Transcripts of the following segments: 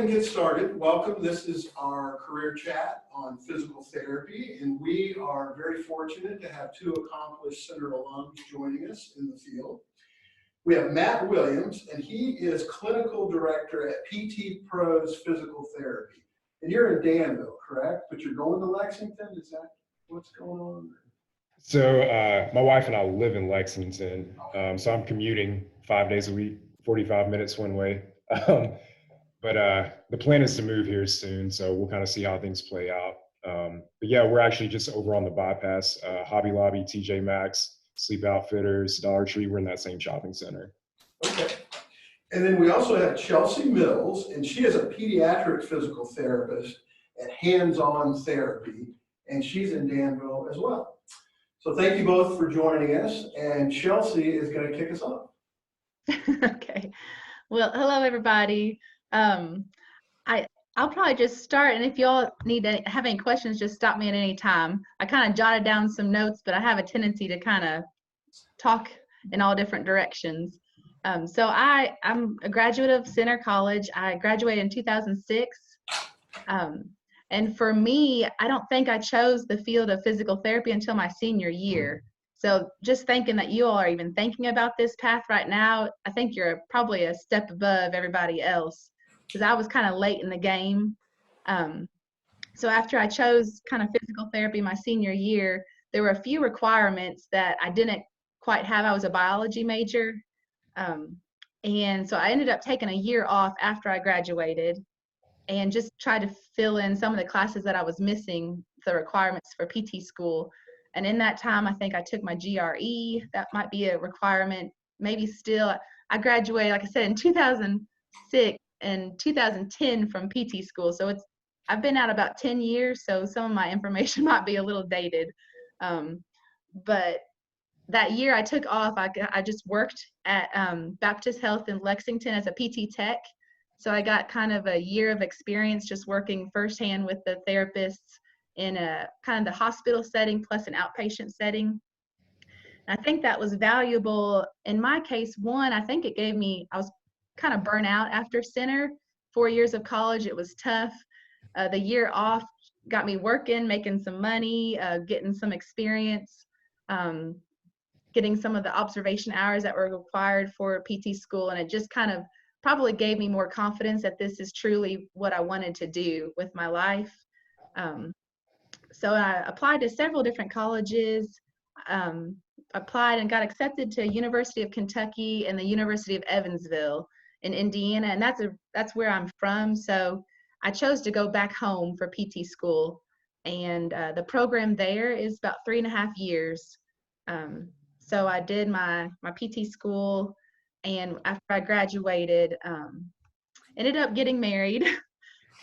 ahead and get started. Welcome. This is our career chat on physical therapy, and we are very fortunate to have two accomplished center alums joining us in the field. We have Matt Williams, and he is clinical director at PT Pros Physical Therapy. And you're in Danville, correct? But you're going to Lexington? Is that what's going on? So my wife and I live in Lexington, so I'm commuting 5 days a week, 45 minutes one way. But the plan is to move here soon, so we'll kind of see how things play out. But yeah, we're actually just over on the bypass, Hobby Lobby, TJ Maxx, Sleep Outfitters, Dollar Tree. We're in that same shopping center. Okay. And then we also have Chelsea Mills, and she is a pediatric physical therapist at Hands On Therapy, and she's in Danville as well. So thank you both for joining us, and Chelsea is going to kick us off. Okay. Well, hello, everybody. I'll probably just start, and if y'all need to have any questions, just stop me at any time. I kind of jotted down some notes, but I have a tendency to kind of talk in all different directions. So I'm a graduate of Center College. I graduated in 2006. And for me, I don't think I chose the field of physical therapy until my senior year. So just thinking that you all are even thinking about this path right now, I think you're probably a step above everybody else, because I was kind of late in the game. So after I chose kind of physical therapy my senior year, there were a few requirements that I didn't quite have. I was a biology major. And so I ended up taking a year off after I graduated and just tried to fill in some of the classes that I was missing, the requirements for PT school. And in that time, I think I took my GRE. That might be a requirement. Maybe still, I graduated, like I said, in 2006 and 2010 from PT school. So I've been out about 10 years, so some of my information might be a little dated. But that year I took off, I just worked at Baptist Health in Lexington as a PT tech. So I got kind of a year of experience just working firsthand with the therapists in a kind of the hospital setting plus an outpatient setting. And I think that was valuable. In my case, one, I think it gave me, I was kind of burnt out after center. 4 years of college, it was tough. The year off got me working, making some money, getting some experience, getting some of the observation hours that were required for PT school. And it just kind of probably gave me more confidence that this is truly what I wanted to do with my life. So I applied to several different colleges, applied and got accepted to University of Kentucky and the University of Evansville in Indiana, and that's where I'm from. So I chose to go back home for PT school, and the program there is about 3.5 years. So I did my PT school, and after I graduated, ended up getting married,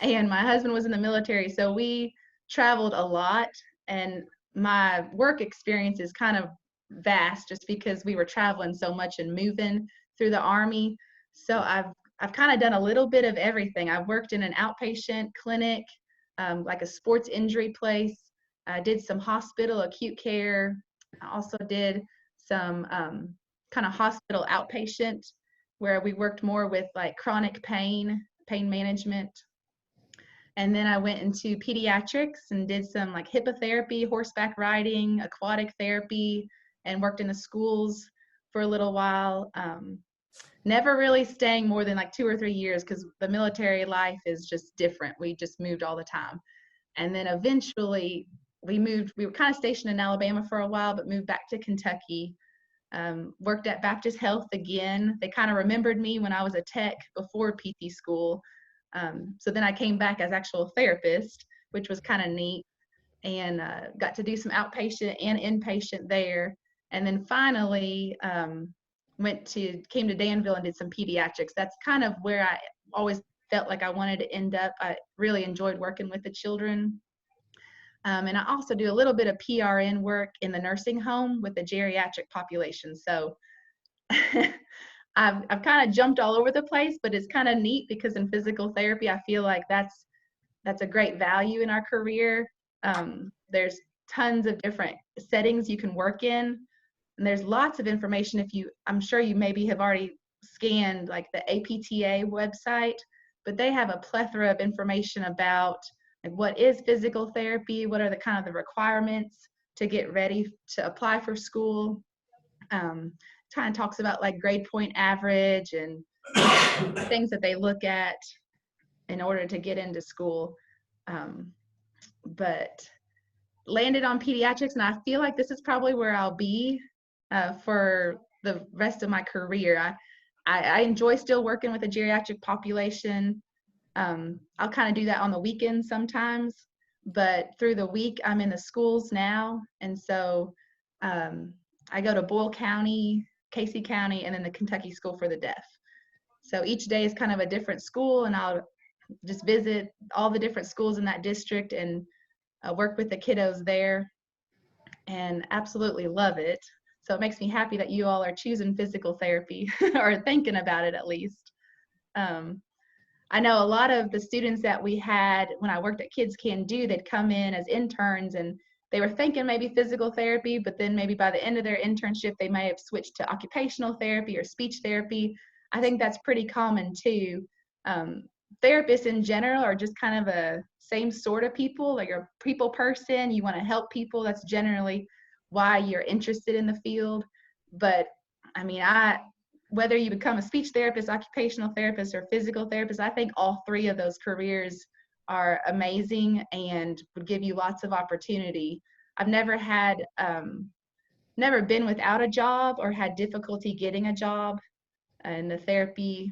and my husband was in the military, so we traveled a lot, and my work experience is kind of vast just because we were traveling so much and moving through the Army. So I've kind of done a little bit of everything. I've worked in an outpatient clinic, like a sports injury place. I did some hospital acute care. I also did some kind of hospital outpatient where we worked more with like chronic pain management. And then I went into pediatrics and did some like hippotherapy, horseback riding, aquatic therapy, and worked in the schools for a little while. Never really staying more than like 2 or 3 years because the military life is just different. We just moved all the time. And then eventually we were kind of stationed in Alabama for a while, but moved back to Kentucky. Worked at Baptist Health again. They kind of remembered me when I was a tech before PT school. So then I came back as actual therapist, which was kind of neat, and got to do some outpatient and inpatient there. And then finally came to Danville and did some pediatrics. That's kind of where I always felt like I wanted to end up. I really enjoyed working with the children. And I also do a little bit of PRN work in the nursing home with the geriatric population. So I've kind of jumped all over the place, but it's kind of neat because in physical therapy, I feel like that's a great value in our career. There's tons of different settings you can work in, and there's lots of information. I'm sure you maybe have already scanned like the APTA website. but they have a plethora of information about like what is physical therapy, what are the kind of the requirements to get ready to apply for school. Kind of talks about like grade point average and things that they look at in order to get into school. But landed on pediatrics, and I feel like this is probably where I'll be for the rest of my career. I enjoy still working with a geriatric population. I'll kind of do that on the weekends sometimes, but through the week I'm in the schools now, and so I go to Boyle County, Casey County, and then the Kentucky School for the Deaf. So each day is kind of a different school, and I'll just visit all the different schools in that district and work with the kiddos there, and absolutely love it. So it makes me happy that you all are choosing physical therapy or thinking about it at least. I know a lot of the students that we had when I worked at Kids Can Do, they'd come in as interns and they were thinking maybe physical therapy, but then maybe by the end of their internship, they may have switched to occupational therapy or speech therapy. I think that's pretty common too. Therapists in general are just kind of a same sort of people, like you're a people person, you want to help people. That's generally why you're interested in the field. But I mean, whether you become a speech therapist, occupational therapist, or physical therapist, I think all three of those careers are amazing and would give you lots of opportunity. I've never been without a job or had difficulty getting a job in the therapy.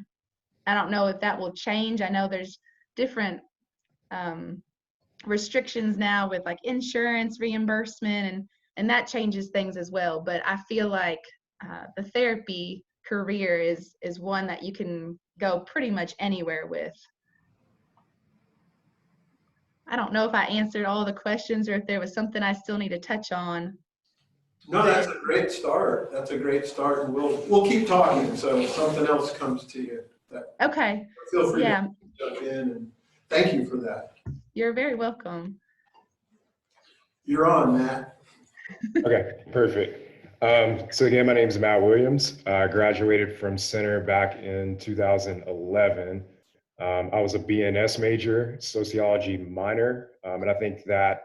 I don't know if that will change. I know there's different restrictions now with like insurance reimbursement, and that changes things as well. But I feel like the therapy career is one that you can go pretty much anywhere with. I don't know if I answered all the questions or if there was something I still need to touch on. No, that's a great start. That's a great start, and we'll keep talking. So if something else comes to you, Okay. feel free Yeah, to jump in. And thank you for that. you're very welcome. You're on, Matt. Okay, perfect. So again, my name is Matt Williams. I graduated from Center back in 2011. I was a BNS major, sociology minor, and I think that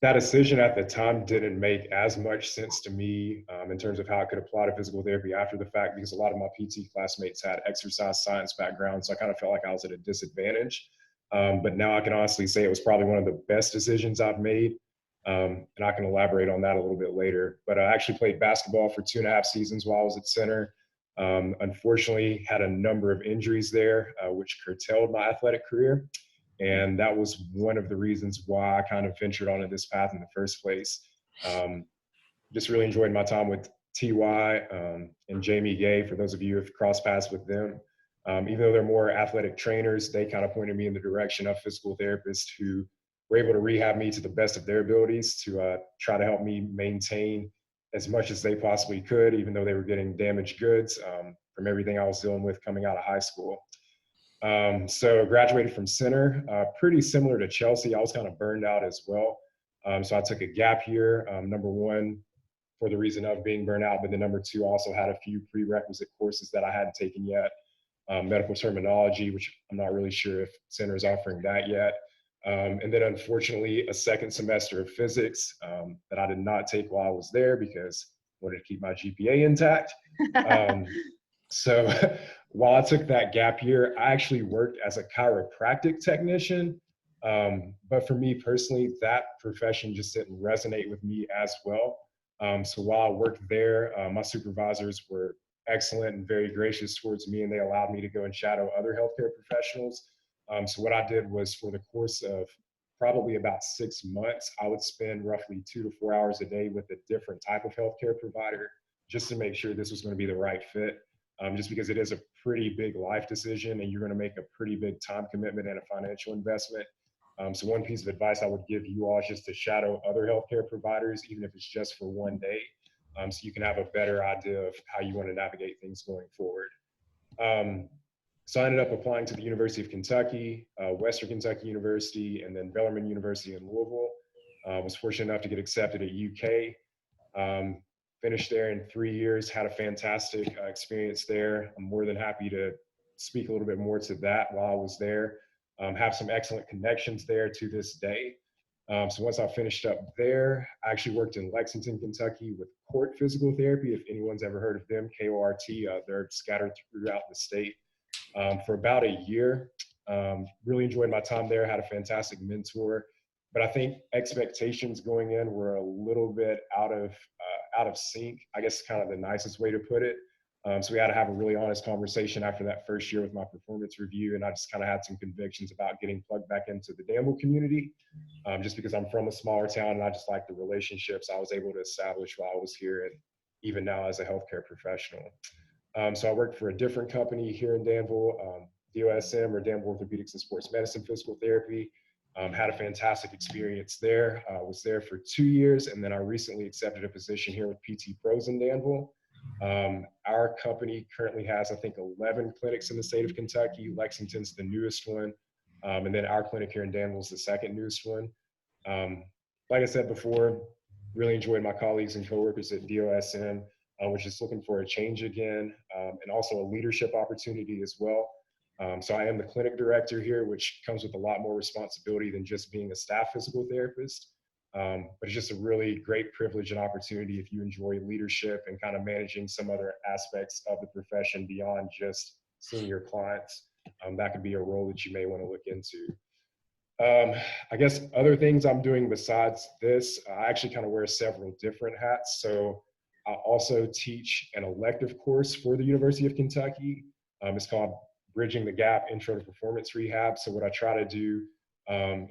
decision at the time didn't make as much sense to me in terms of how I could apply to physical therapy after the fact, because a lot of my PT classmates had exercise science backgrounds, so I kind of felt like I was at a disadvantage. But now I can honestly say it was probably one of the best decisions I've made. And I can elaborate on that a little bit later. But I actually played basketball for 2.5 seasons while I was at Center. Unfortunately, had a number of injuries there, which curtailed my athletic career. And that was one of the reasons why I kind of ventured onto this path in the first place. Just really enjoyed my time with TY and Jamie Gay, for those of you who have crossed paths with them. Even though they're more athletic trainers, they kind of pointed me in the direction of physical therapists who were able to rehab me to the best of their abilities to try to help me maintain as much as they possibly could, even though they were getting damaged goods from everything I was dealing with coming out of high school. So graduated from Center, pretty similar to Chelsea. I was kind of burned out as well. So I took a gap year, number one, for the reason of being burned out, but then number two, I also had a few prerequisite courses that I hadn't taken yet. Medical terminology, which I'm not really sure if Center is offering that yet. And then unfortunately, a second semester of physics that I did not take while I was there because I wanted to keep my GPA intact. So while I took that gap year, I actually worked as a chiropractic technician. But for me personally, that profession just didn't resonate with me as well. So while I worked there, my supervisors were excellent and very gracious towards me, and they allowed me to go and shadow other healthcare professionals. So what I did was, for the course of probably about 6 months, I would spend roughly 2 to 4 hours a day with a different type of healthcare provider just to make sure this was going to be the right fit. Just because it is a pretty big life decision and you're going to make a pretty big time commitment and a financial investment. So one piece of advice I would give you all is just to shadow other healthcare providers, even if it's just for one day, so you can have a better idea of how you want to navigate things going forward. So I ended up applying to the University of Kentucky, Western Kentucky University, and then Bellarmine University in Louisville. Was fortunate enough to get accepted at UK. Finished there in 3 years, had a fantastic experience there. I'm more than happy to speak a little bit more to that while I was there. Have some excellent connections there to this day. So once I finished up there, I actually worked in Lexington, Kentucky with Court Physical Therapy. If anyone's ever heard of them, KORT, they're scattered throughout the state for about a year. Really enjoyed my time there, had a fantastic mentor, but I think expectations going in were a little bit out of sync, I guess kind of the nicest way to put it. So we had to have a really honest conversation after that first year with my performance review, and I just kind of had some convictions about getting plugged back into the Danville community, just because I'm from a smaller town and I just like the relationships I was able to establish while I was here and even now as a healthcare professional. So I worked for a different company here in Danville, DOSM, or Danville Orthopedics and Sports Medicine Physical Therapy. Had a fantastic experience there. Was there for 2 years, and then I recently accepted a position here with PT Pros in Danville. Our company currently has, I think, 11 clinics in the state of Kentucky. Lexington's the newest one, and then our clinic here in Danville is the second newest one. Like I said before, really enjoyed my colleagues and coworkers at DOSM. Was just looking for a change again, and also a leadership opportunity as well. So I am the clinic director here, which comes with a lot more responsibility than just being a staff physical therapist. But it's just a really great privilege and opportunity if you enjoy leadership and kind of managing some other aspects of the profession beyond just seeing your clients. That could be a role that you may want to look into. I guess other things I'm doing besides this, I actually kind of wear several different hats. So I also teach an elective course for the University of Kentucky. It's called Bridging the Gap Intro to Performance Rehab. So what I try to do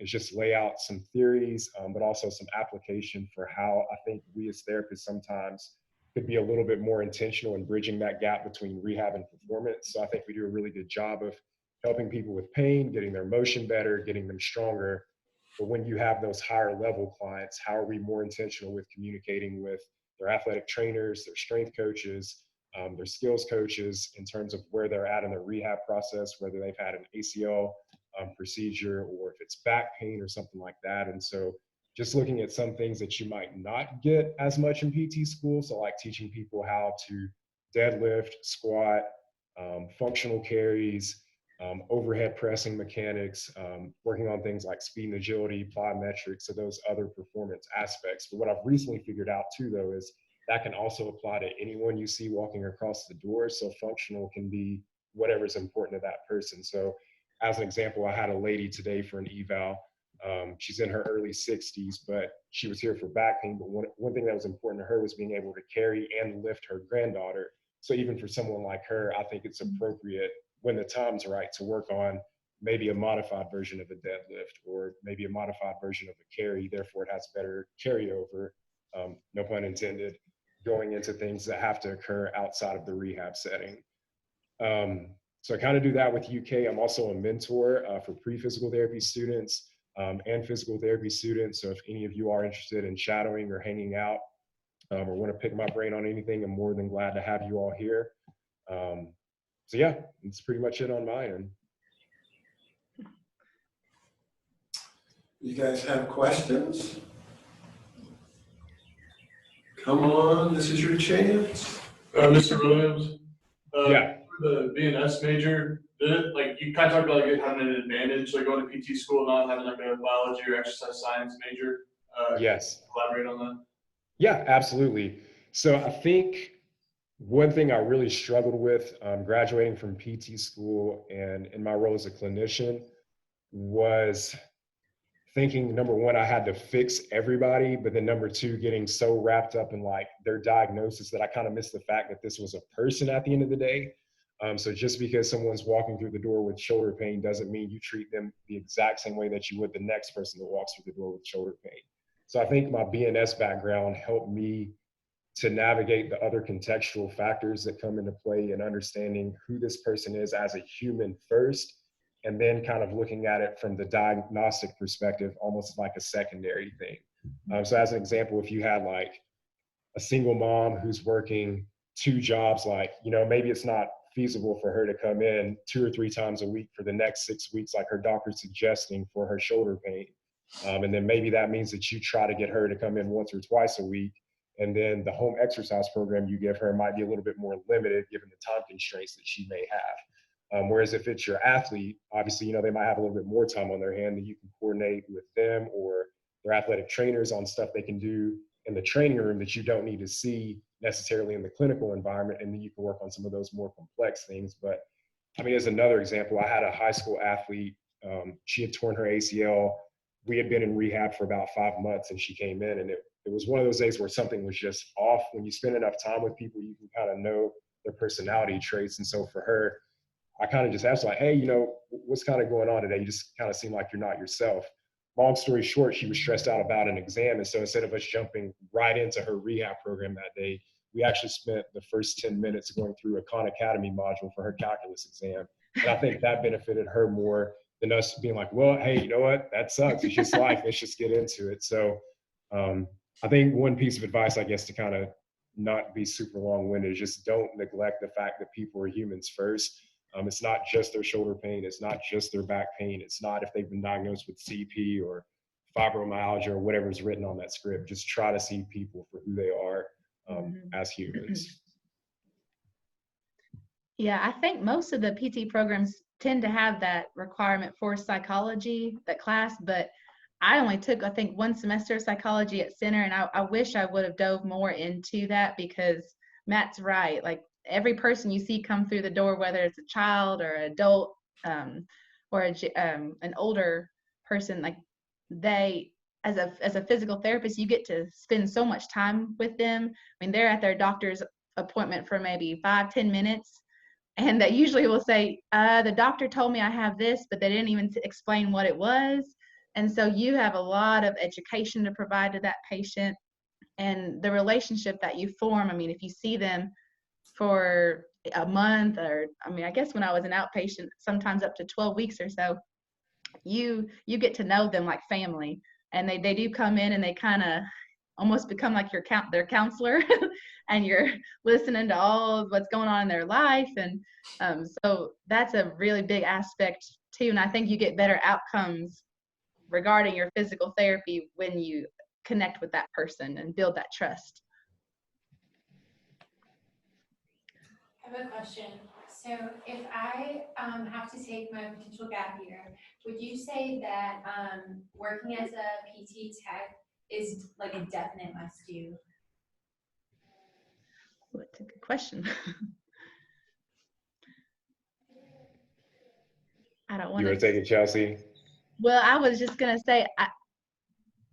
is just lay out some theories, but also some application for how I think we as therapists sometimes could be a little bit more intentional in bridging that gap between rehab and performance. So I think we do a really good job of helping people with pain, getting their motion better, getting them stronger. But when you have those higher level clients, how are we more intentional with communicating with their athletic trainers, their strength coaches, their skills coaches in terms of where they're at in their rehab process, whether they've had an ACL procedure or if it's back pain or something like that. And so just looking at some things that you might not get as much in PT school. So like teaching people how to deadlift, squat, functional carries, overhead pressing mechanics, working on things like speed and agility, plyometrics, so those other performance aspects. But what I've recently figured out too, though, is that can also apply to anyone you see walking across the door. So functional can be whatever's important to that person. So as an example, I had a lady today for an eval. She's in her early 60s, but she was here for back pain. But one thing that was important to her was being able to carry and lift her granddaughter. So even for someone like her, I think it's appropriate when the time's right to work on maybe a modified version of a deadlift or maybe a modified version of a carry. Therefore, it has better carryover, no pun intended, going into things that have to occur outside of the rehab setting. So I kind of do that with UK. I'm also a mentor for pre-physical therapy students and physical therapy students. So if any of you are interested in shadowing or hanging out or want to pick my brain on anything, I'm more than glad to have you all here. So yeah, that's pretty much it on my end. You guys have questions? Come on, this is your chance. Mr. Williams, Yeah. for the BNS major, did it, like, you kind of talked about like having an advantage, like going to PT school, not having like a biology or exercise science major. Yes. Elaborate on that. Yeah, absolutely. So I think one thing I really struggled with graduating from PT school and in my role as a clinician was thinking, number one, I had to fix everybody, but then number two, getting so wrapped up in like their diagnosis that I kind of missed the fact that this was a person at the end of the day. So just because someone's walking through the door with shoulder pain doesn't mean you treat them the exact same way that you would the next person that walks through the door with shoulder pain. So I think my BNS background helped me to navigate the other contextual factors that come into play and understanding who this person is as a human first, and then kind of looking at it from the diagnostic perspective, almost like a secondary thing. So as an example, if you had like a single mom who's working 2 jobs, like, you know, maybe it's not feasible for her to come in 2 or 3 times a week for the next 6 weeks, like her doctor's suggesting for her shoulder pain. And then maybe that means that you try to get her to come in once or twice a week. And then the home exercise program you give her might be a little bit more limited given the time constraints that she may have. Whereas if it's your athlete, obviously, you know, they might have a little bit more time on their hand that you can coordinate with them or their athletic trainers on stuff they can do in the training room that you don't need to see necessarily in the clinical environment. And then you can work on some of those more complex things. But I mean, as another example, I had a high school athlete. She had torn her ACL. We had been in rehab for about 5 months and she came in, and it was one of those days where something was just off. When you spend enough time with people, you can kind of know their personality traits. And so for her, I kind of just asked like, hey, you know, what's kind of going on today? You just kind of seem like you're not yourself. Long story short, she was stressed out about an exam. And so instead of us jumping right into her rehab program that day, we actually spent the first 10 minutes going through a Khan Academy module for her calculus exam. And I think that benefited her more than us being like, well, hey, you know what? That sucks. It's just life. Let's just get into it. So I think one piece of advice, I guess, to kind of not be super long-winded is just don't neglect the fact that people are humans first. It's not just their shoulder pain. It's not just their back pain. It's not if they've been diagnosed with CP or fibromyalgia or whatever's written on that script. Just try to see people for who they are as humans. Yeah, I think most of the PT programs tend to have that requirement for psychology, that class, but I only took, I think, 1 semester of psychology at Center, and I wish I would have dove more into that because Matt's right. Like every person you see come through the door, whether it's a child or an adult or an older person, like they, as a physical therapist, you get to spend so much time with them. I mean, they're at their doctor's appointment for maybe 5-10 minutes. And they usually will say, the doctor told me I have this, but they didn't even explain what it was. And so you have a lot of education to provide to that patient, and the relationship that you form. I mean, if you see them for a month, or I mean, I guess when I was an outpatient, sometimes up to 12 weeks or so, you get to know them like family. And they do come in and they kind of almost become like their counselor and you're listening to all of what's going on in their life. And so that's a really big aspect too. And I think you get better outcomes regarding your physical therapy when you connect with that person and build that trust. I have a question. So if I have to take my potential gap year, would you say that working as a PT tech is like a definite must do? That's a good question. I don't want You were to taking Chelsea? Well, I was just going to say,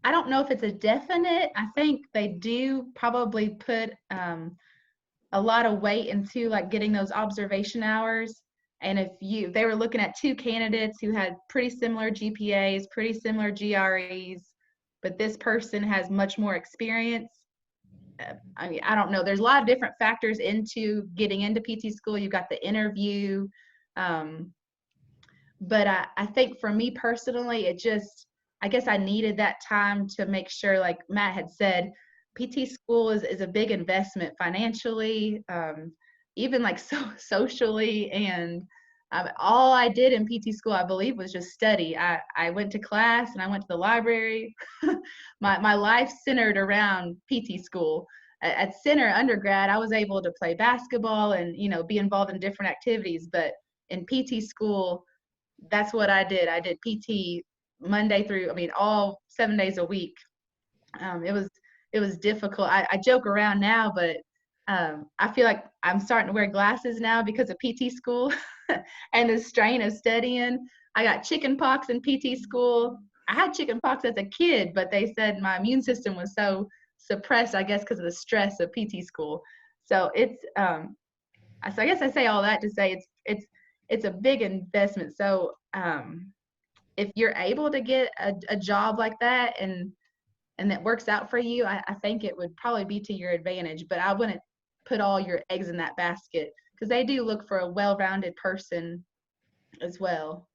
I don't know if it's a definite. I think they do probably put a lot of weight into like getting those observation hours. And if they were looking at 2 candidates who had pretty similar GPAs, pretty similar GREs, but this person has much more experience. I mean, I don't know. There's a lot of different factors into getting into PT school. You've got the interview. But I think for me personally, I guess I needed that time to make sure, like Matt had said, PT school is a big investment financially, even like socially. And all I did in PT school, I believe, was just study. I went to class and I went to the library. My life centered around PT school. At Center undergrad, I was able to play basketball and, you know, be involved in different activities. But in PT school, that's what I did. I did PT Monday through, I mean, all 7 days a week. It was difficult. I joke around now, but I feel like I'm starting to wear glasses now because of PT school and the strain of studying. I got chicken pox in PT school. I had chicken pox as a kid, but they said my immune system was so suppressed, I guess, because of the stress of PT school. So it's, so I guess I say all that to say it's a big investment. So if you're able to get a job like that and that works out for you, I think it would probably be to your advantage. But I wouldn't put all your eggs in that basket because they do look for a well-rounded person as well.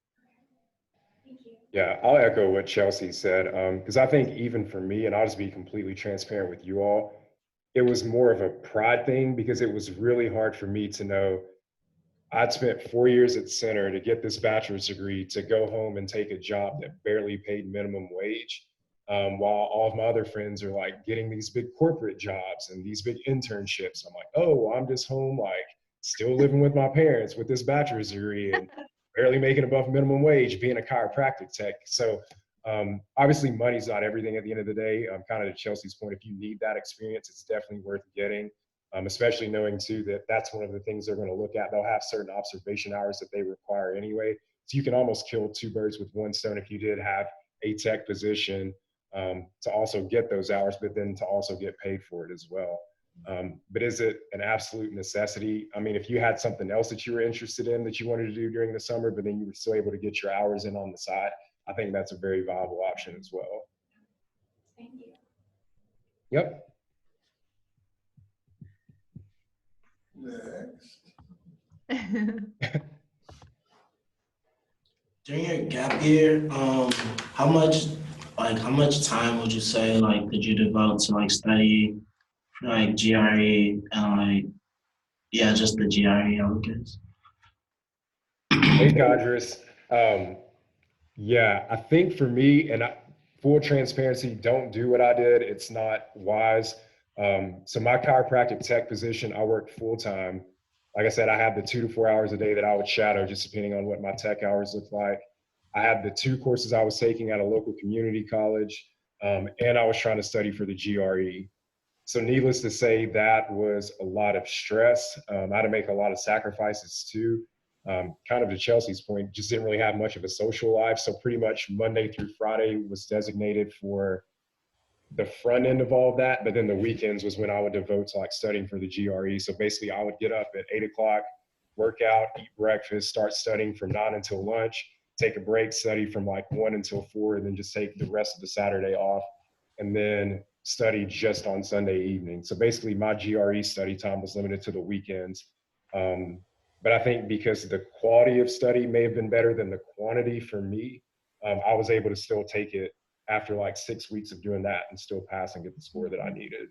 Thank you. Yeah, I'll echo what Chelsea said, because I think even for me, and I'll just be completely transparent with you all, it was more of a pride thing because it was really hard for me to know I'd spent 4 years at Center to get this bachelor's degree to go home and take a job that barely paid minimum wage, while all of my other friends are like getting these big corporate jobs and these big internships. I'm like, oh, I'm just home like still living with my parents with this bachelor's degree and barely making above minimum wage, being a chiropractic tech. So obviously money's not everything at the end of the day. Kind of to Chelsea's point, if you need that experience, it's definitely worth getting, especially knowing too that that's one of the things they're going to look at. They'll have certain observation hours that they require anyway. So you can almost kill two birds with one stone if you did have a tech position to also get those hours, but then to also get paid for it as well. But is it an absolute necessity? I mean, if you had something else that you were interested in that you wanted to do during the summer, but then you were still able to get your hours in on the side, I think that's a very viable option as well. Thank you. Yep. Next. During your gap year, how much time would you say like did you devote to like study for like GRE and just the GRE, I guess? Hey, Codris. Yeah, I think for me, and full transparency, don't do what I did. It's not wise. So my chiropractic tech position, I worked full time. Like I said, I had the 2 to 4 hours a day that I would shadow, just depending on what my tech hours looked like. I had the 2 courses I was taking at a local community college, and I was trying to study for the GRE. So needless to say, that was a lot of stress. I had to make a lot of sacrifices too. Kind of to Chelsea's point, just didn't really have much of a social life. So pretty much Monday through Friday was designated for the front end of all of that. But then the weekends was when I would devote to like studying for the GRE. So basically I would get up at 8 o'clock, work out, eat breakfast, start studying from 9 until lunch, take a break, study from like 1 until 4, and then just take the rest of the Saturday off. And then study just on Sunday evening. So basically my GRE study time was limited to the weekends. But I think because the quality of study may have been better than the quantity for me, I was able to still take it after like 6 weeks of doing that and still pass and get the score that I needed.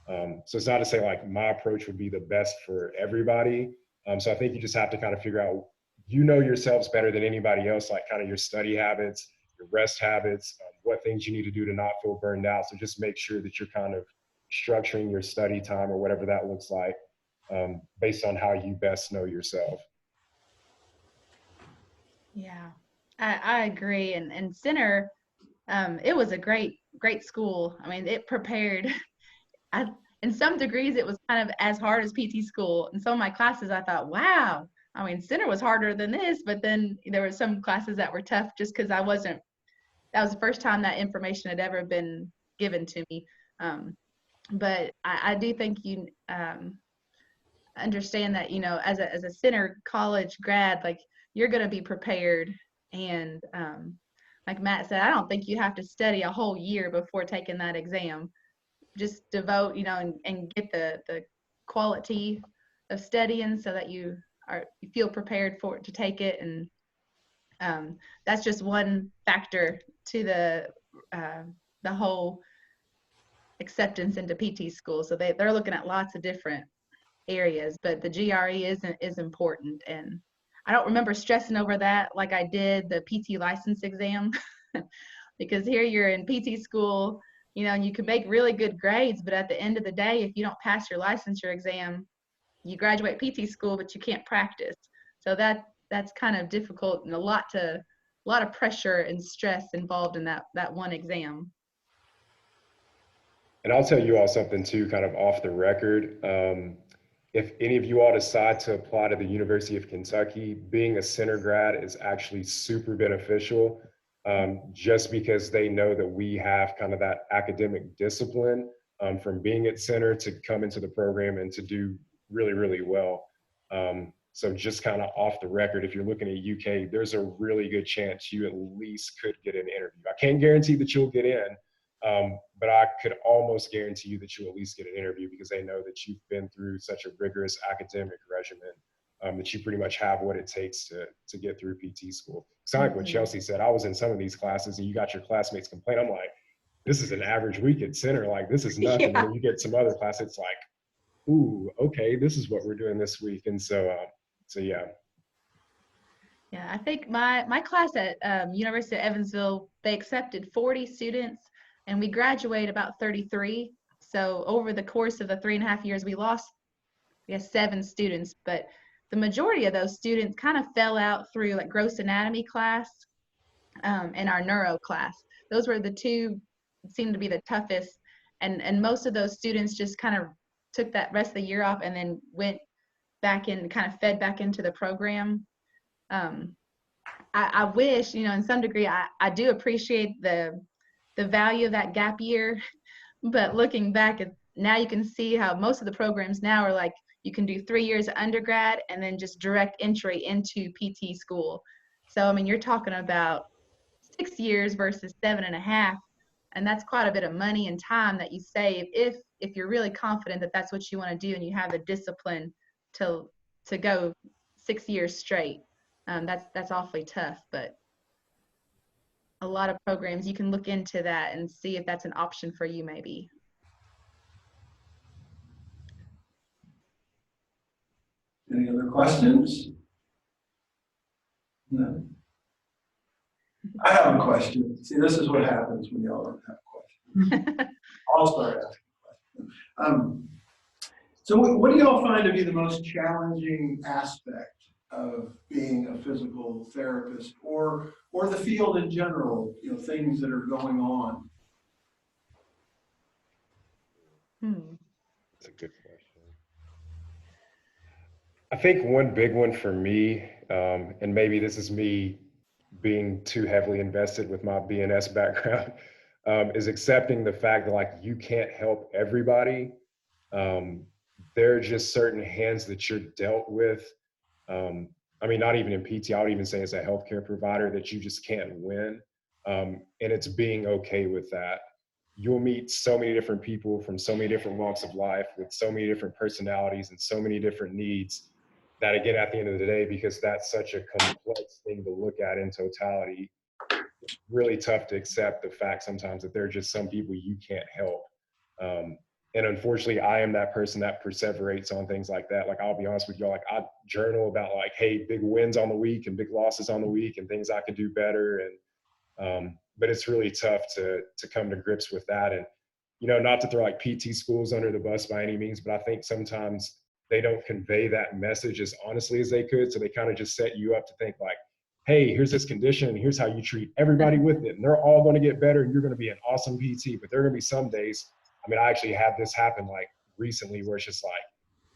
So it's not to say like my approach would be the best for everybody. So I think you just have to kind of figure out, you know yourselves better than anybody else, like kind of your study habits, your rest habits, what things you need to do to not feel burned out. So just make sure that you're kind of structuring your study time or whatever that looks like based on how you best know yourself. Yeah, I agree. And Center, it was a great school. I mean, it prepared. In some degrees, it was kind of as hard as PT school. In some of my classes, I thought, wow, I mean, Center was harder than this. But then there were some classes that were tough just because that was the first time that information had ever been given to me. But I do think you understand that, you know, as a Center college grad, like you're going to be prepared. And like Matt said, I don't think you have to study a whole year before taking that exam. Just devote, you know, and get the quality of studying so that you feel prepared to take it. And that's just one factor to the whole acceptance into PT school. So they're looking at lots of different areas, but the GRE is important. And I don't remember stressing over that like I did the PT license exam because here you're in PT school, you know, and you can make really good grades, but at the end of the day, if you don't pass your licensure exam, you graduate PT school, but you can't practice. So that's kind of difficult and a lot of pressure and stress involved in that one exam. And I'll tell you all something too, kind of off the record. If any of you all decide to apply to the University of Kentucky, being a Center grad is actually super beneficial, just because they know that we have kind of that academic discipline from being at Center to come into the program and to do really, really well. So just kind of off the record, if you're looking at UK, there's a really good chance you at least could get an interview. I can't guarantee that you'll get in, but I could almost guarantee you that you'll at least get an interview because they know that you've been through such a rigorous academic regimen that you pretty much have what it takes to get through PT school. It's like what Chelsea said. I was in some of these classes and you got your classmates complain. I'm like, this is an average week at Center. Like, this is nothing. Yeah. And then you get some other class, it's like, ooh, okay, this is what we're doing this week. And so yeah. Yeah, I think my class at University of Evansville, they accepted 40 students and we graduate about 33. So over the course of the 3.5 years, we lost we had 7 students, but the majority of those students kind of fell out through like gross anatomy class and our neuro class. Those were the two seemed to be the toughest, and most of those students just kind of took that rest of the year off and then went back in, kind of fed back into the program. I wish, you know, in some degree, I do appreciate the value of that gap year, but looking back at now, you can see how most of the programs now are like you can do 3 years of undergrad and then just direct entry into PT school. So I mean, you're talking about 6 years versus 7.5, and that's quite a bit of money and time that you save if you're really confident that that's what you want to do and you have the discipline to go 6 years straight. That's awfully tough, but a lot of programs you can look into that and see if that's an option for you maybe. Any other questions? No. I have a question. See, this is what happens when y'all don't have questions. I'll start asking questions. So what do y'all find to be the most challenging aspect of being a physical therapist or the field in general, you know, things that are going on? That's a good question. I think one big one for me, and maybe this is me being too heavily invested with my BNS background, is accepting the fact that like you can't help everybody. There are just certain hands that you're dealt with. I mean, not even in PT, I would even say as a healthcare provider that you just can't win. And it's being okay with that. You'll meet so many different people from so many different walks of life with so many different personalities and so many different needs that, again, at the end of the day, because that's such a complex thing to look at in totality, it's really tough to accept the fact sometimes that there are just some people you can't help. And unfortunately, I am that person that perseverates on things like that. Like, I'll be honest with y'all, like I journal about like, hey, big wins on the week and big losses on the week and things I could do better. And, but it's really tough to come to grips with that. And, you know, not to throw like PT schools under the bus by any means, but I think sometimes they don't convey that message as honestly as they could. So they kind of just set you up to think like, hey, here's this condition and here's how you treat everybody with it. And they're all going to get better and you're going to be an awesome PT. But there are going to be some days, I mean, I actually had this happen like recently where it's just like,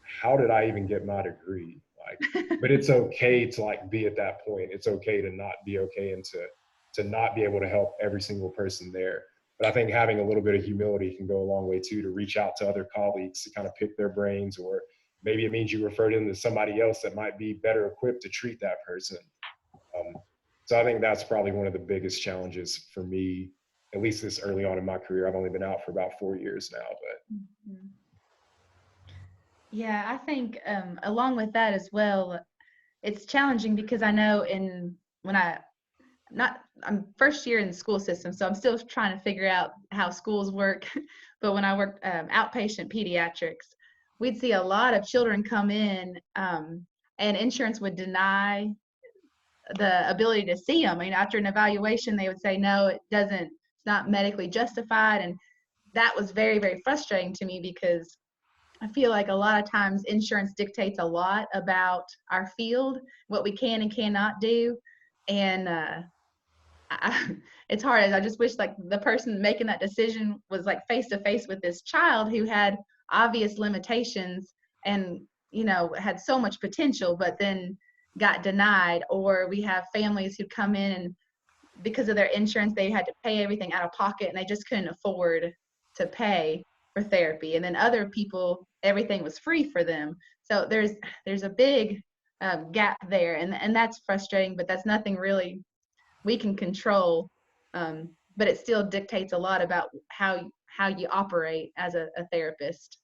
how did I even get my degree? Like, but it's okay to like be at that point. It's okay to not be okay and to not be able to help every single person there. But I think having a little bit of humility can go a long way too, to reach out to other colleagues to kind of pick their brains, or maybe it means you refer them to somebody else that might be better equipped to treat that person. So I think that's probably one of the biggest challenges for me, at least this early on in my career. I've only been out for about 4 years now, but. Yeah, I think along with that as well, it's challenging because I know I'm first year in the school system, so I'm still trying to figure out how schools work. But when I worked outpatient pediatrics, we'd see a lot of children come in and insurance would deny the ability to see them. I mean, after an evaluation, they would say, no, it's not medically justified. And that was very, very frustrating to me because I feel like a lot of times insurance dictates a lot about our field, what we can and cannot do. And it's hard. I just wish like the person making that decision was like face to face with this child who had obvious limitations and, you know, had so much potential, but then got denied. Or we have families who come in and because of their insurance, they had to pay everything out of pocket and they just couldn't afford to pay for therapy. And then other people, everything was free for them. So there's a big gap there, and that's frustrating, but that's nothing really we can control. But it still dictates a lot about how you operate as a therapist.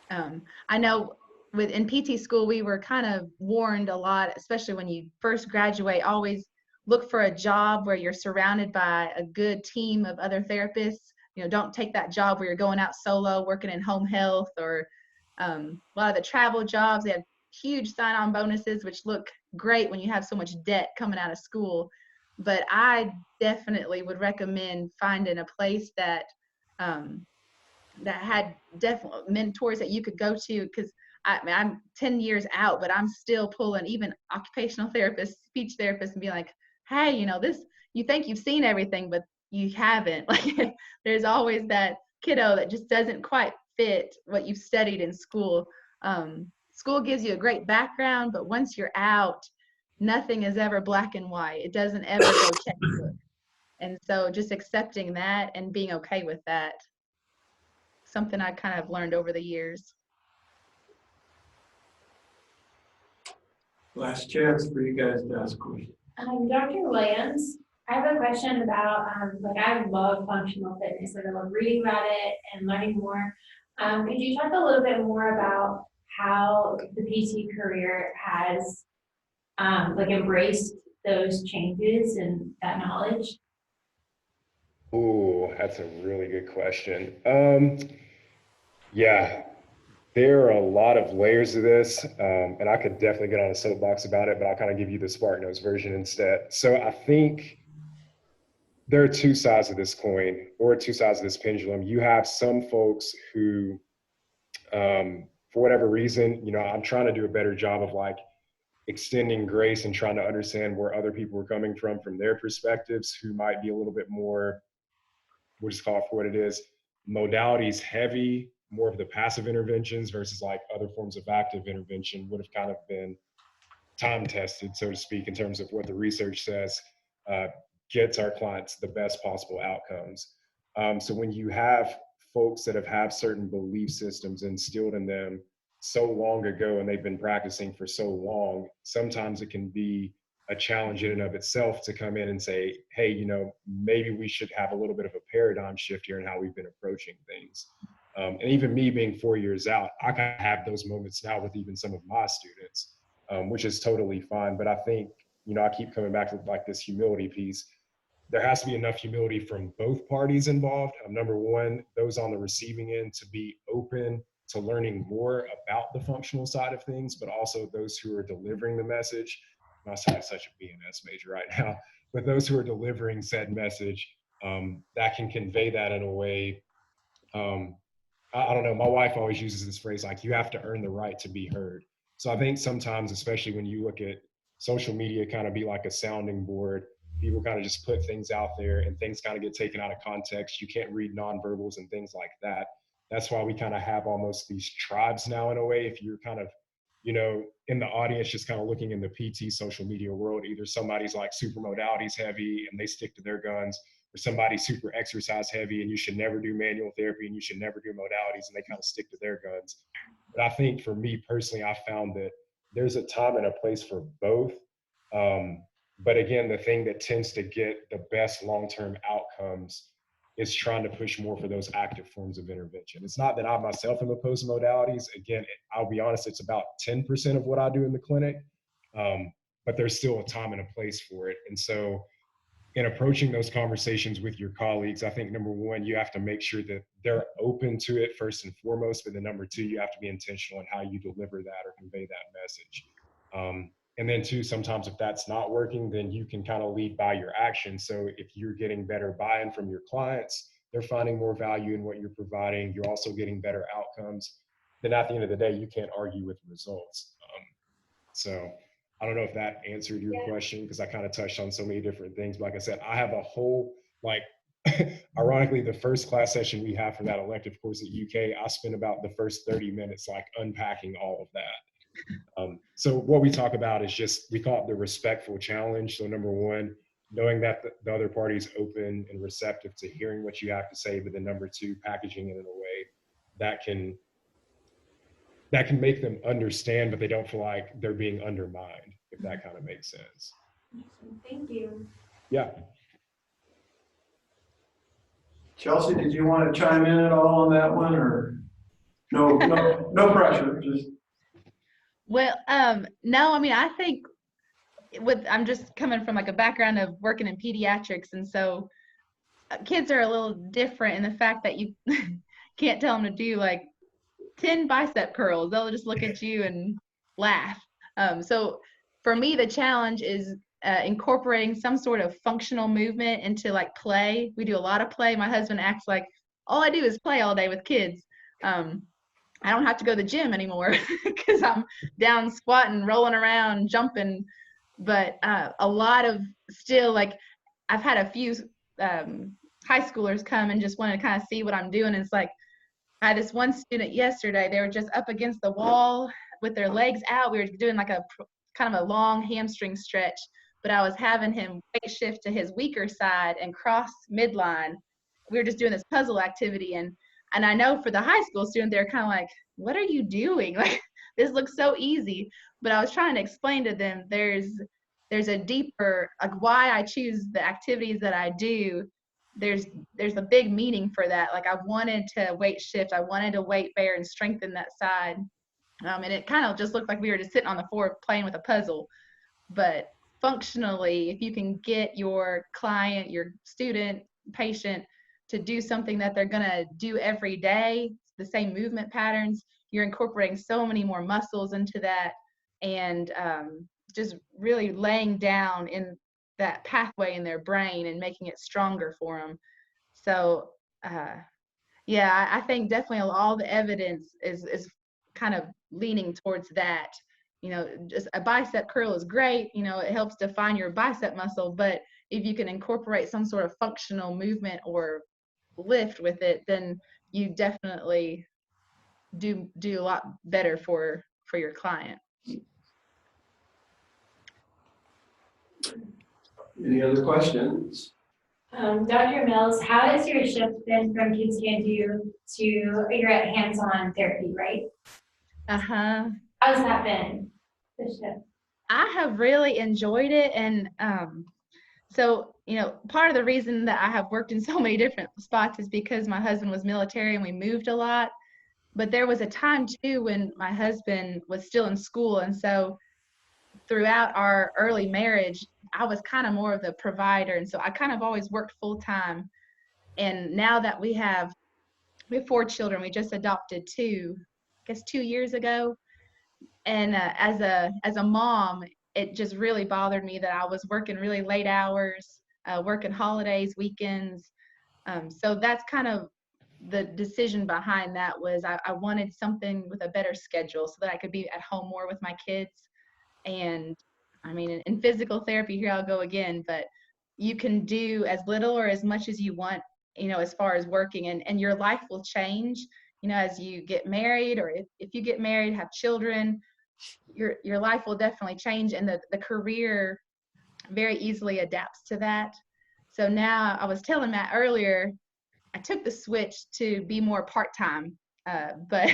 I know in PT school, we were kind of warned a lot, especially when you first graduate, always look for a job where you're surrounded by a good team of other therapists. You know, don't take that job where you're going out solo, working in home health, or a lot of the travel jobs. They have huge sign-on bonuses, which look great when you have so much debt coming out of school. But I definitely would recommend finding a place that that had definitely mentors that you could go to, because I mean, I'm 10 years out, but I'm still pulling even occupational therapists, speech therapists, and be like, hey, this, you think you've seen everything, but you haven't. Like, there's always that kiddo that just doesn't quite fit what you've studied in school. School gives you a great background, but once you're out, nothing is ever black and white. It doesn't ever go textbook. And so just accepting that and being okay with that, something I kind of learned over the years. Last chance for you guys to ask questions. Dr. Williams, I have a question about, like, I love functional fitness, like I love reading about it and learning more. Could you talk a little bit more about how the PT career has, like, embraced those changes and that knowledge? Ooh, that's a really good question. Yeah, there are a lot of layers to this, and I could definitely get on a soapbox about it, but I'll kind of give you the SparkNotes version instead. So I think there are two sides of this coin, or two sides of this pendulum. You have some folks who, for whatever reason, I'm trying to do a better job of like extending grace and trying to understand where other people are coming from their perspectives, who might be a little bit more, we'll just call it for what it is, modalities heavy, more of the passive interventions versus like other forms of active intervention would have kind of been time tested, so to speak, in terms of what the research says gets our clients the best possible outcomes. So when you have folks that have had certain belief systems instilled in them so long ago and they've been practicing for so long, sometimes it can be a challenge in and of itself to come in and say, hey, maybe we should have a little bit of a paradigm shift here in how we've been approaching things. And even me being 4 years out, I kind of have those moments now with even some of my students, which is totally fine. But I think, I keep coming back to like this humility piece. There has to be enough humility from both parties involved. Number one, those on the receiving end to be open to learning more about the functional side of things, but also those who are delivering the message. I'm not saying such a BNS major right now, but those who are delivering said message that can convey that in a way. I don't know. My wife always uses this phrase, like, you have to earn the right to be heard. So I think sometimes, especially when you look at social media, kind of be like a sounding board, people kind of just put things out there and things kind of get taken out of context. You can't read nonverbals and things like that. That's why we kind of have almost these tribes now in a way. If you're kind of, in the audience, just kind of looking in the PT social media world, either somebody's like super modalities heavy and they stick to their guns, or somebody's super exercise heavy and you should never do manual therapy and you should never do modalities, and they kind of stick to their guns. But I think for me personally, I found that there's a time and a place for both. But again, the thing that tends to get the best long-term outcomes is trying to push more for those active forms of intervention. It's not that I myself am opposed to modalities. Again, I'll be honest, it's about 10% of what I do in the clinic, but there's still a time and a place for it. And so in approaching those conversations with your colleagues, I think number one, you have to make sure that they're open to it first and foremost, but then number two, you have to be intentional in how you deliver that or convey that message. And then two, sometimes if that's not working, then you can kind of lead by your actions. So if you're getting better buy-in from your clients, they're finding more value in what you're providing, you're also getting better outcomes, then at the end of the day, you can't argue with results. So I don't know if that answered your question, because I kind of touched on so many different things. But like I said, I have a whole, like, ironically, the first class session we have for that elective course at UK, I spent about the first 30 minutes like unpacking all of that. So what we talk about is just, we call it the respectful challenge. So number one, knowing that the other party is open and receptive to hearing what you have to say, but then number two, packaging it in a way that can make them understand, but they don't feel like they're being undermined, if that kind of makes sense. Thank you. Yeah. Chelsea, did you want to chime in at all on that one, or no pressure, just. Well, no, I mean, I think I'm just coming from like a background of working in pediatrics. And so kids are a little different in the fact that you can't tell them to do like 10 bicep curls. They'll just look at you and laugh. So for me, the challenge is incorporating some sort of functional movement into like play. We do a lot of play. My husband acts like all I do is play all day with kids. I don't have to go to the gym anymore because I'm down squatting, rolling around, jumping. But a lot of still, like, I've had a few high schoolers come and just want to kind of see what I'm doing. And it's like, I had this one student yesterday, they were just up against the wall with their legs out. We were doing like a kind of a long hamstring stretch, but I was having him weight shift to his weaker side and cross midline. We were just doing this puzzle activity. And I know for the high school student, they're kind of like, what are you doing? Like, this looks so easy. But I was trying to explain to them there's a deeper, like, why I choose the activities that I do. There's a big meaning for that. Like, I wanted to weight shift, I wanted to weight bear and strengthen that side. And it kind of just looked like we were just sitting on the floor playing with a puzzle. But functionally, if you can get your client, your student, patient to do something that they're going to do every day, the same movement patterns, you're incorporating so many more muscles into that, and just really laying down in that pathway in their brain and making it stronger for them. So yeah, I think definitely all the evidence is kind of leaning towards that. You know, just a bicep curl is great, you know, it helps define your bicep muscle, but if you can incorporate some sort of functional movement or lift with it, then you definitely do a lot better for your client. Any other questions? Dr. Mills, how has your shift been from Kids Can Do to you're at hands-on therapy, right? Uh-huh. How's that been, the shift? I have really enjoyed it. And so, you know, part of the reason that I have worked in so many different spots is because my husband was military and we moved a lot. But there was a time too when my husband was still in school. And so throughout our early marriage, I was kind of more of the provider. And so I kind of always worked full time. And now that we have 4 children, we just adopted 2, I guess 2 years ago. And as a mom, it just really bothered me that I was working really late hours, working holidays, weekends. So that's kind of the decision behind that. Was I wanted something with a better schedule so that I could be at home more with my kids. And I mean, in physical therapy, here I'll go again, but you can do as little or as much as you want, you know, as far as working, and your life will change, you know, as you get married, or if you get married, have children, your life will definitely change, and the career very easily adapts to that. So now, I was telling Matt earlier, I took the switch to be more part-time, but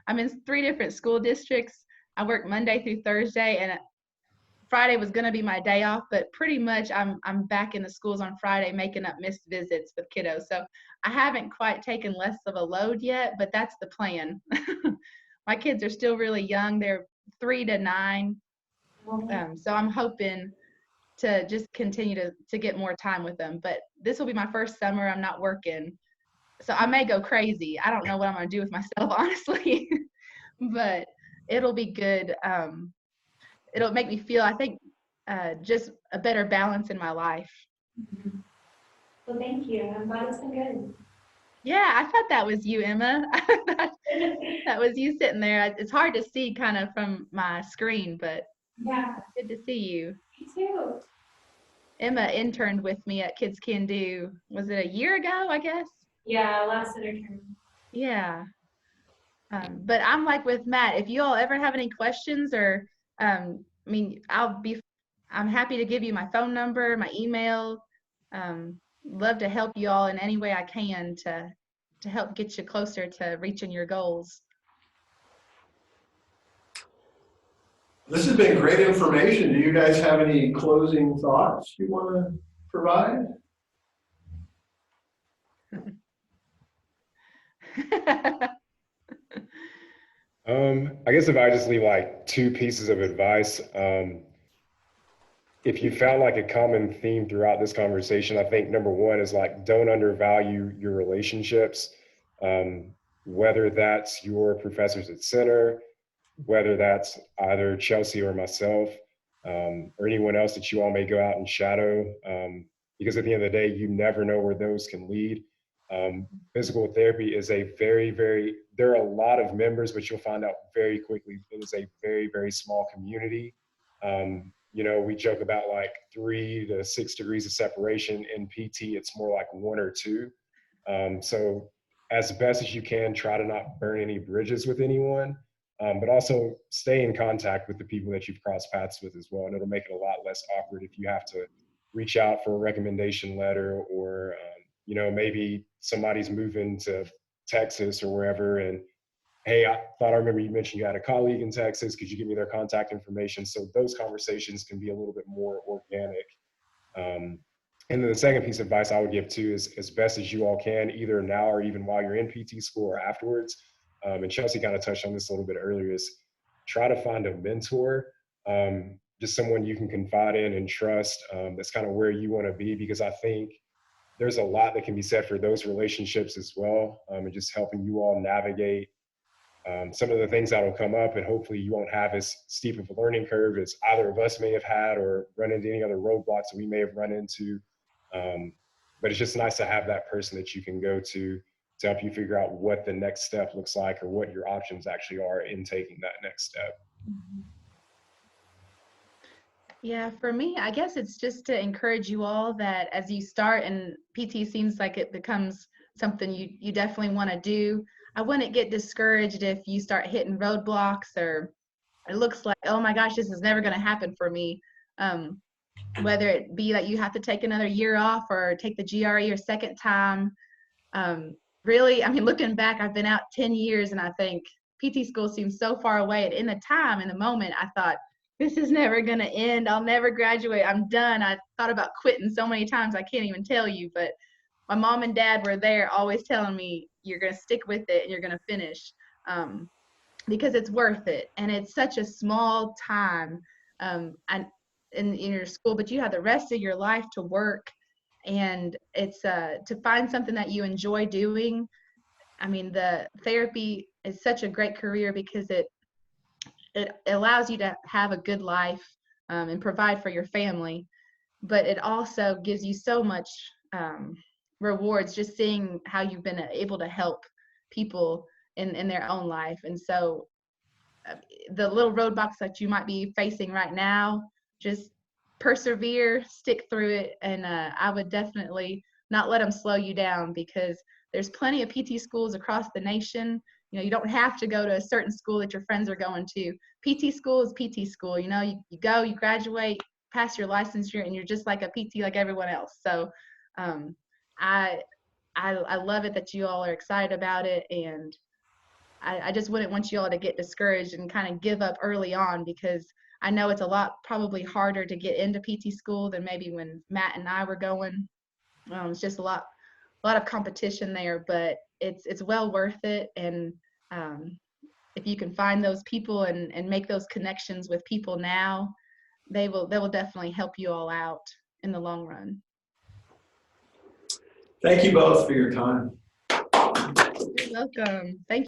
I'm in 3 different school districts. I work Monday through Thursday, and Friday was going to be my day off, but pretty much I'm back in the schools on Friday making up missed visits with kiddos. So I haven't quite taken less of a load yet, but that's the plan. My kids are still really young. They're 3 to 9. So I'm hoping to just continue to get more time with them. But this will be my first summer I'm not working. So I may go crazy. I don't know what I'm going to do with myself, honestly, but it'll be good. It'll make me feel, I think, just a better balance in my life. Well, thank you. I'm glad it's been good. Yeah, I thought that was you, Emma. That was you sitting there. It's hard to see kind of from my screen, but Yeah, good to see you. me too. Emma interned with me at Kids Can Do. Was it a year ago, I guess? Yeah, last summer term. Yeah. But I'm like with Matt, if you all ever have any questions, or I mean, I'm happy to give you my phone number, my email. Love to help you all in any way I can to help get you closer to reaching your goals. This has been great information. Do you guys have any closing thoughts you want to provide? I guess if I just leave like 2 pieces of advice, if you found like a common theme throughout this conversation, I think number 1 is like, don't undervalue your relationships, whether that's your professors at center, whether that's either Chelsea or myself, or anyone else that you all may go out and shadow, because at the end of the day, you never know where those can lead. Physical therapy is a there are a lot of members, but you'll find out very quickly it is a very, very small community. We joke about like 3 to 6 degrees of separation. In PT, it's more like 1 or 2. So as best as you can, try to not burn any bridges with anyone, but also stay in contact with the people that you've crossed paths with as well. And it'll make it a lot less awkward if you have to reach out for a recommendation letter, or maybe somebody's moving to Texas or wherever, and hey, I thought I remember you mentioned you had a colleague in Texas. Could you give me their contact information? So those conversations can be a little bit more organic. And then the second piece of advice I would give too is, as best as you all can, either now or even while you're in PT school or afterwards, and Chelsea kind of touched on this a little bit earlier, is try to find a mentor, just someone you can confide in and trust. That's kind of where you want to be, because I think there's a lot that can be said for those relationships as well, and just helping you all navigate some of the things that will come up, and hopefully you won't have as steep of a learning curve as either of us may have had, or run into any other roadblocks that we may have run into. But it's just nice to have that person that you can go to help you figure out what the next step looks like, or what your options actually are in taking that next step. Yeah, for me, I guess it's just to encourage you all that as you start, and PT seems like it becomes something you definitely want to do. I wouldn't get discouraged if you start hitting roadblocks, or it looks like, oh my gosh, this is never going to happen for me. Whether it be that you have to take another year off or take the GRE your second time. Really, I mean, looking back, I've been out 10 years and I think PT school seems so far away. And in the moment, I thought, this is never going to end. I'll never graduate. I'm done. I thought about quitting so many times, I can't even tell you. But my mom and dad were there always telling me, you're going to stick with it and you're going to finish, because it's worth it. And it's such a small time in your school, but you have the rest of your life to work. And it's to find something that you enjoy doing. I mean, the therapy is such a great career because it allows you to have a good life and provide for your family, but it also gives you so much rewards, just seeing how you've been able to help people in their own life. And so the little roadblocks that you might be facing right now, just persevere, stick through it, and I would definitely not let them slow you down, because there's plenty of PT schools across the nation. You don't have to go to a certain school that your friends are going to. PT school is PT school. You go, you graduate, pass your licensure, and you're just like a PT like everyone else. So I love it that you all are excited about it, and I just wouldn't want you all to get discouraged and kind of give up early on, because I know it's a lot probably harder to get into PT school than maybe when Matt and I were going. It's just a lot of competition there, but it's well worth it. And if you can find those people and make those connections with people now, they will definitely help you all out in the long run. Thank you both for your time. You're welcome. Thank you.